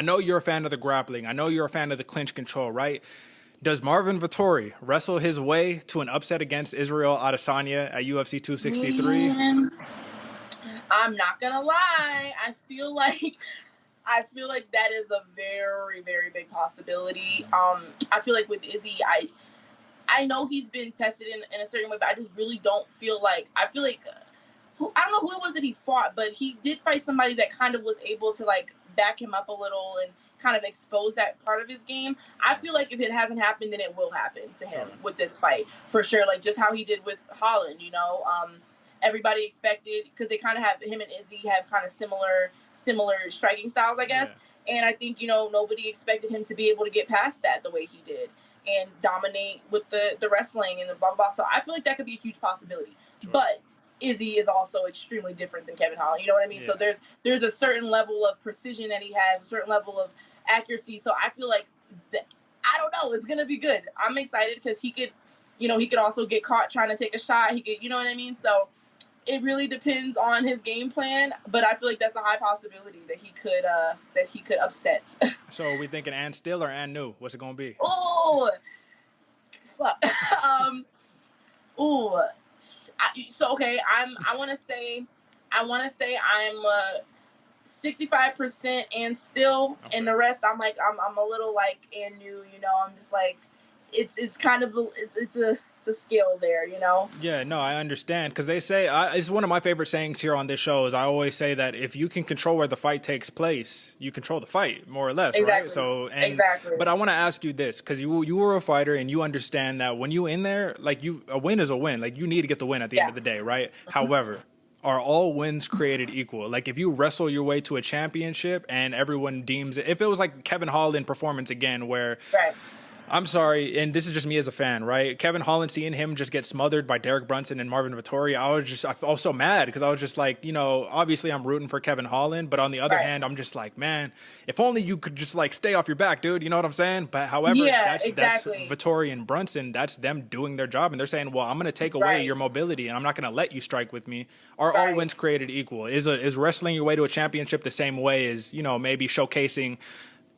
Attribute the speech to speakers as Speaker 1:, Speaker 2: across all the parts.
Speaker 1: I know you're a fan of the grappling. I know you're a fan of the clinch control, right? Does Marvin Vettori wrestle his way to an upset against Israel Adesanya at UFC 263?
Speaker 2: Man, I'm not gonna lie. I feel like that is a very, very big possibility. I feel like with Izzy, I know he's been tested in a certain way, but I just really don't feel like I feel like I don't know who it was that he fought, but he did fight somebody that kind of was able to like back him up a little and kind of expose that part of his game. I feel like if it hasn't happened, then it will happen to him with this fight for sure. Like just how he did with Holland, everybody expected because they kind of have him and Izzy have kind of similar striking styles, I guess. Yeah. And I think nobody expected him to be able to get past that the way he did and dominate with the wrestling and the blah blah. So I feel like that could be a huge possibility, sure. But Izzy is also extremely different than Kevin Holland. You know what I mean? Yeah. So there's a certain level of precision that he has, a certain level of accuracy. So I feel like I don't know, it's gonna be good. I'm excited because he could also get caught trying to take a shot. He could, you know what I mean? So it really depends on his game plan, but I feel like that's a high possibility that he could upset.
Speaker 1: So are we thinking and still or and new? What's it gonna be?
Speaker 2: Oh, fuck. So okay, I want to say I'm 65% and still, okay. And the rest I'm a little like and new. I'm just like it's kind of it's a skill there,
Speaker 1: Yeah, no, I understand because they say it's one of my favorite sayings here on this show. Is I always say that if you can control where the fight takes place, you control the fight more or less,
Speaker 2: exactly.
Speaker 1: Right? So
Speaker 2: exactly.
Speaker 1: But I want to ask you this because you were a fighter and you understand that when you in there, like a win is a win. Like you need to get the win at the end of the day, right? However, are all wins created equal? Like if you wrestle your way to a championship and everyone deems it, if it was like Kevin Holland performance again, where.
Speaker 2: Right.
Speaker 1: I'm sorry, and this is just me as a fan, right? Kevin Holland, seeing him just get smothered by Derek Brunson and Marvin Vettori, I was so mad because I was just like, obviously I'm rooting for Kevin Holland, but on the other hand, I'm just like, man, if only you could just like stay off your back, dude. You know what I'm saying? But however, that's Vettori and Brunson, that's them doing their job, and they're saying, well, I'm going to take away your mobility, and I'm not going to let you strike with me. Are all wins created equal? Is wrestling your way to a championship the same way as maybe showcasing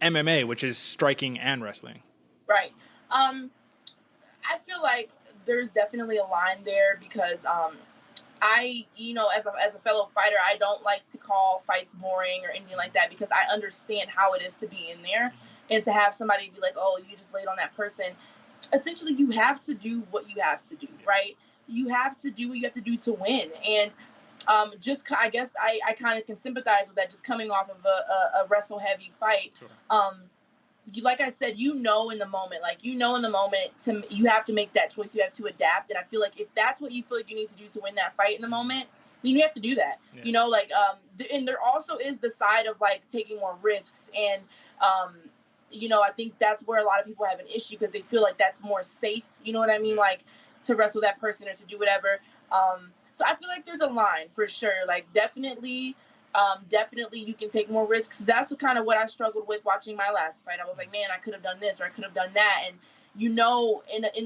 Speaker 1: MMA, which is striking and wrestling?
Speaker 2: Right. I feel like there's definitely a line there because I, as a fellow fighter, I don't like to call fights boring or anything like that because I understand how it is to be in there and to have somebody be like, oh, you just laid on that person. Essentially, you have to do what you have to do, right? You have to do what you have to do to win. And I guess I kind of can sympathize with that just coming off of a wrestle heavy fight. Sure. Like I said, in the moment, you have to make that choice. You have to adapt. And I feel like if that's what you feel like you need to do to win that fight in the moment, then you have to do that, and there also is the side of like taking more risks. And, I think that's where a lot of people have an issue because they feel like that's more safe. You know what I mean? Like to wrestle that person or to do whatever. So I feel like there's a line for sure. Like definitely you can take more risks. That's kind of what I struggled with watching my last fight. I was like, man, I could have done this or I could have done that. And in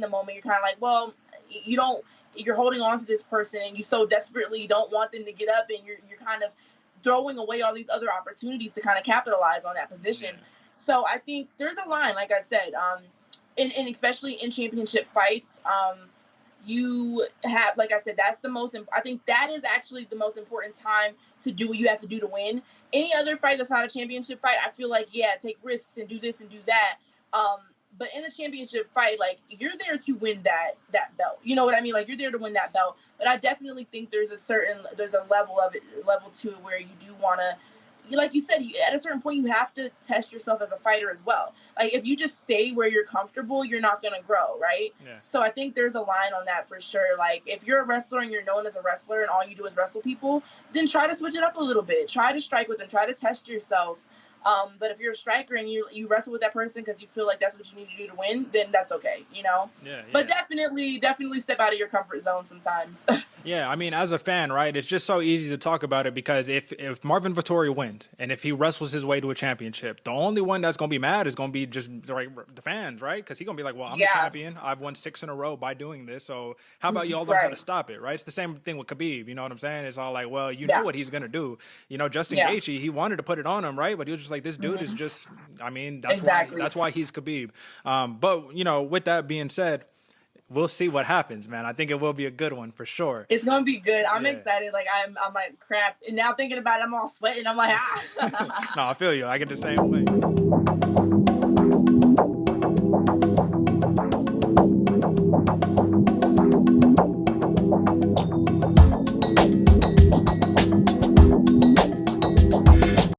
Speaker 2: the moment, you're kind of like, well, you're holding on to this person and you so desperately don't want them to get up and you're kind of throwing away all these other opportunities to kind of capitalize on that position. Yeah. So I think there's a line, like I said, and especially in championship fights, you have, like I said, I think that is actually the most important time to do what you have to do to win. Any other fight that's not a championship fight, I feel like, take risks and do this and do that. But in a championship fight, like you're there to win that belt. You know what I mean? Like you're there to win that belt. But I definitely think there's a level to it where you do want to, like you said, at a certain point, you have to test yourself as a fighter as well. Like, if you just stay where you're comfortable, you're not going to grow, right? Yeah. So I think there's a line on that for sure. Like, if you're a wrestler and you're known as a wrestler and all you do is wrestle people, then try to switch it up a little bit. Try to strike with them. Try to test yourself. But if you're a striker and you wrestle with that person because you feel like that's what you need to do to win, then that's okay, Yeah. But definitely step out of your comfort zone sometimes.
Speaker 1: Yeah, I mean, as a fan, right, it's just so easy to talk about it because if Marvin Vettori wins and if he wrestles his way to a championship, the only one that's going to be mad is going to be just the fans, right? Because he's going to be like, well, I'm a champion. I've won 6 in a row by doing this. So how about y'all learn how to stop it, right? It's the same thing with Khabib, you know what I'm saying? It's all like, well, you know what he's going to do. Justin Gaethje, he wanted to put it on him, right? But he was just like, like this dude is just, I mean,
Speaker 2: Exactly.
Speaker 1: that's why he's Khabib. But you know, with that being said, we'll see what happens, man. I think it will be a good one for sure.
Speaker 2: It's gonna be good. I'm
Speaker 1: Yeah.
Speaker 2: excited. Like I'm like crap. And now thinking about it, I'm all sweating. I'm like, ah.
Speaker 1: No, I feel you. I get the same way.